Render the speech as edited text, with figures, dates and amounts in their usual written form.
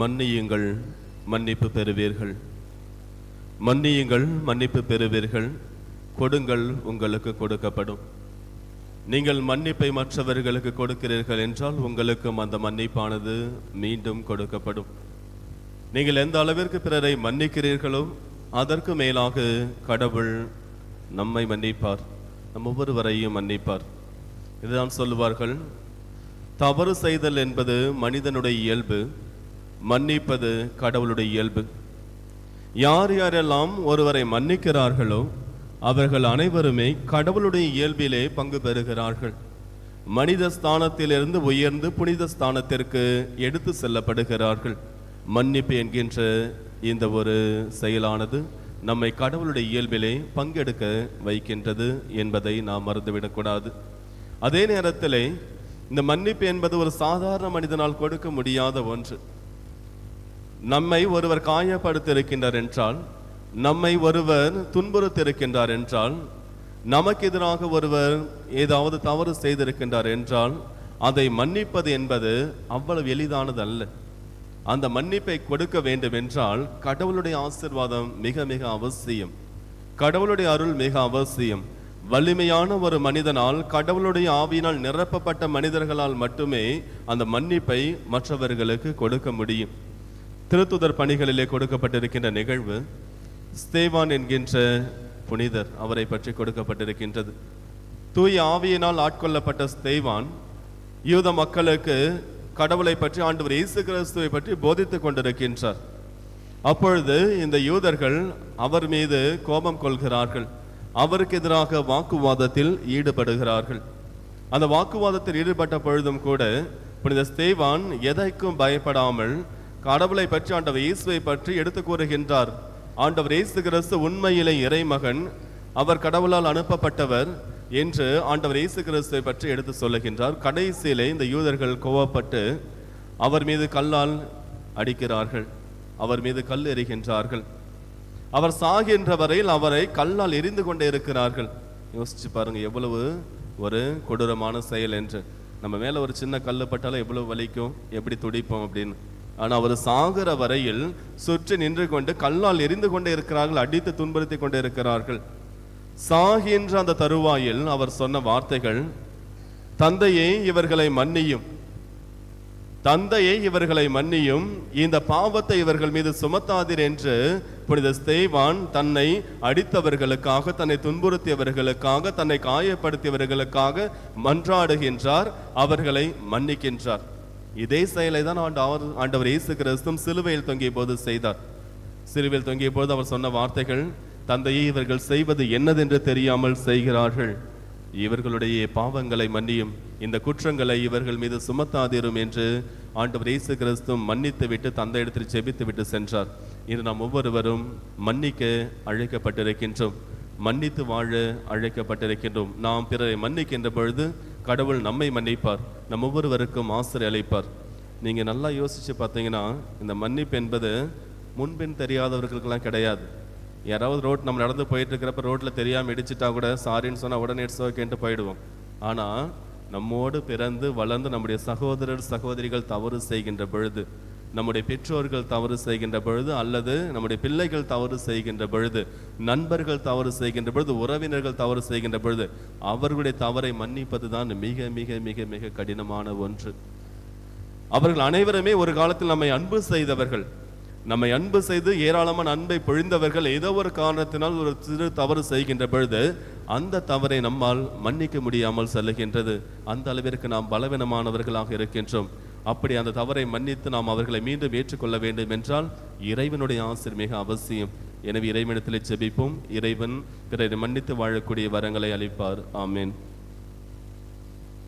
மன்னியுங்கள், மன்னிப்பு பெறுவீர்கள். மன்னியுங்கள், மன்னிப்பு பெறுவீர்கள். கொடுங்கள், உங்களுக்கு கொடுக்கப்படும். நீங்கள் மன்னிப்பை மற்றவர்களுக்கு கொடுக்கிறீர்கள் என்றால் உங்களுக்கும் அந்த மன்னிப்பானது மீண்டும் கொடுக்கப்படும். நீங்கள் எந்த அளவிற்கு பிறரை மன்னிக்கிறீர்களோ அதற்கு மேலாக கடவுள் நம்மை மன்னிப்பார், நம் ஒவ்வொருவரையும் மன்னிப்பார். இதுதான் சொல்லுவார்கள், தவறு செய்தல் என்பது மனிதனுடைய இயல்பு, மன்னிப்பது கடவுளுடைய இயல்பு. யார் யாரெல்லாம் ஒருவரை மன்னிக்கிறார்களோ அவர்கள் அனைவருமே கடவுளுடைய இயல்பிலே பங்கு பெறுகிறார்கள். மனித ஸ்தானத்திலிருந்து உயர்ந்து புனித ஸ்தானத்திற்கு எடுத்து செல்லப்படுகிறார்கள். மன்னிப்பு என்கின்ற இந்த ஒரு செயலானது நம்மை கடவுளுடைய இயல்பிலே பங்கெடுக்க வைக்கின்றது என்பதை நாம் மறந்துவிடக்கூடாது. அதே நேரத்திலே இந்த மன்னிப்பு என்பது ஒரு சாதாரண மனிதனால் கொடுக்க முடியாத ஒன்று. நம்மை ஒருவர் காயப்படுத்தியிருக்கின்றார் என்றால், நம்மை ஒருவர் துன்புறுத்தியிருக்கின்றார் என்றால், நமக்கு எதிராக ஒருவர் ஏதாவது தவறு செய்திருக்கின்றார் என்றால் அதை மன்னிப்பது என்பது அவ்வளவு எளிதானது அல்ல. அந்த மன்னிப்பை கொடுக்க வேண்டும் என்றால் கடவுளுடைய ஆசீர்வாதம் மிக மிக அவசியம். கடவுளுடைய அருள் மிக அவசியம். வலிமையான ஒரு மனிதனால், கடவுளுடைய ஆவியினால் நிரப்பப்பட்ட மனிதர்களால் மட்டுமே அந்த மன்னிப்பை மற்றவர்களுக்கு கொடுக்க முடியும். திருத்துதர் பணிகளிலே கொடுக்கப்பட்டிருக்கின்ற நிகழ்வு, ஸ்தேவான் என்கின்ற புனிதர், அவரை பற்றி கொடுக்கப்பட்டிருக்கின்றது. தூய ஆவியினால் ஆட்கொள்ளப்பட்ட ஸ்தேவான் யூத மக்களுக்கு கடவுளை பற்றி, ஆண்டவர் இயேசு கிறிஸ்துவை பற்றி போதித்துக் கொண்டிருக்கின்றார். அப்பொழுது இந்த யூதர்கள் அவர் மீது கோபம் கொள்கிறார்கள். அவருக்கு எதிராக வாக்குவாதத்தில் ஈடுபடுகிறார்கள். அந்த வாக்குவாதத்தில் ஈடுபட்ட பொழுதும் கூட புனித ஸ்தேவான் எதைக்கும் பயப்படாமல் கடவுளை பற்றி, ஆண்டவர் இயேசுவை பற்றி எடுத்து கூறுகின்றார். ஆண்டவர் இயேசு கிறிஸ்து உண்மையிலே இறைமகன், அவர் கடவுளால் அனுப்பப்பட்டவர் என்று ஆண்டவர் இயேசு கிறிஸ்துவை பற்றி எடுத்து சொல்லுகின்றார். கடைசியிலே இந்த யூதர்கள் கோவப்பட்டு அவர் மீது கல்லால் அடிக்கிறார்கள், அவர் மீது கல் எறிகின்றார்கள். அவர் சாகின்ற வரையில் அவரை கல்லால் எரிந்து கொண்டே இருக்கிறார்கள். யோசிச்சு பாருங்க, எவ்வளவு ஒரு கொடூரமான செயல் என்று. நம்ம மேல ஒரு சின்ன கல் பட்டாலும் எவ்வளவு வலிக்கும், எப்படி துடிப்போம் அப்படின்னு. ஆனால் அவர் சாகிற வரையில் சுற்றி நின்று கொண்டு கல்லால் எரிந்து கொண்டே இருக்கிறார்கள், அடித்து துன்புறுத்தி கொண்டே இருக்கிறார்கள். சாகின்ற அந்த தருவாயில் அவர் சொன்ன வார்த்தைகள், தந்தையே இவர்களை மன்னியும், தந்தையை இவர்களை மன்னியும், இந்த பாவத்தை இவர்கள் மீது சுமத்தாதீர் என்று புனித ஸ்தேவான் தன்னை அடித்தவர்களுக்காக, தன்னை துன்புறுத்தியவர்களுக்காக, தன்னை காயப்படுத்தியவர்களுக்காக மன்றாடுகின்றார், அவர்களை மன்னிக்கின்றார். இதே செயலை தான் ஆண்டவர் இயேசு கிறிஸ்து சிலுவையில் தொங்கிய போது செய்தார். சிலுவையில் தொங்கிய போது அவர் சொன்ன வார்த்தைகள், தந்தையை இவர்கள் செய்வது என்னதென்று தெரியாமல் செய்கிறார்கள், இவர்களுடைய பாவங்களை மன்னியும், இந்த குற்றங்களை இவர்கள் மீது சுமத்தாதீரும் என்று ஆண்டவர் இயேசு கிறிஸ்து மன்னித்து விட்டு தந்தையிடத்தில் ஜெபித்து விட்டு சென்றார். இது நாம் ஒவ்வொருவரும் மன்னிக்க அழைக்கப்பட்டிருக்கின்றோம், மன்னித்து வாழ அழைக்கப்பட்டிருக்கின்றோம். நாம் பிறரை மன்னிக்கின்ற பொழுது கடவுள் நம்மை மன்னிப்பார், நம் ஒவ்வொருவருக்கும் ஆசிரியர் அளிப்பார். நீங்கள் நல்லா யோசிச்சு பார்த்தீங்கன்னா, இந்த மன்னிப்பு என்பது முன்பின் தெரியாதவர்களுக்கெல்லாம் கிடையாது. யாராவது நம்ம நடந்து போயிட்டு இருக்கிறப்ப ரோட்டில் தெரியாமல் இடிச்சிட்டா கூட சாரின்னு சொன்னால் உடனே இட்ஸ் ஓகேன்ட்டு போயிடுவோம். ஆனால் நம்மோடு பிறந்து வளர்ந்து நம்முடைய சகோதரர் சகோதரிகள் தவறு செய்கின்ற பொழுது, நம்முடைய பெற்றோர்கள் தவறு செய்கின்ற பொழுது, அல்லது நம்முடைய பிள்ளைகள் தவறு செய்கின்ற பொழுது, நண்பர்கள் தவறு செய்கின்ற பொழுது, உறவினர்கள் தவறு செய்கின்ற பொழுது, அவர்களுடைய தவறை மன்னிப்பது தான் மிக மிக மிக மிக கடினமான ஒன்று. அவர்கள் அனைவருமே ஒரு காலத்தில் நம்மை அன்பு செய்தவர்கள், நம்மை அன்பு செய்து ஏராளமான அன்பை பொழிந்தவர்கள். ஏதோ ஒரு காரணத்தினால் ஒரு சிறு தவறு செய்கின்ற பொழுது அந்த தவறை நம்மால் மன்னிக்க முடியாமல் செல்லுகின்றது. அந்த அளவிற்கு நாம் பலவீனமானவர்களாக இருக்கின்றோம். அப்படி அந்த தவறை மன்னித்து நாம் அவர்களை மீண்டும் ஏற்றுக்கொள்ள வேண்டும் என்றால் இறைவனுடைய ஆசீர் மிக அவசியம். எனவே இறைவனிடத்திலே ஜெபிப்போம். இறைவன் பிறரை மன்னித்து வாழக்கூடிய வரங்களை அளிப்பார். ஆமேன்.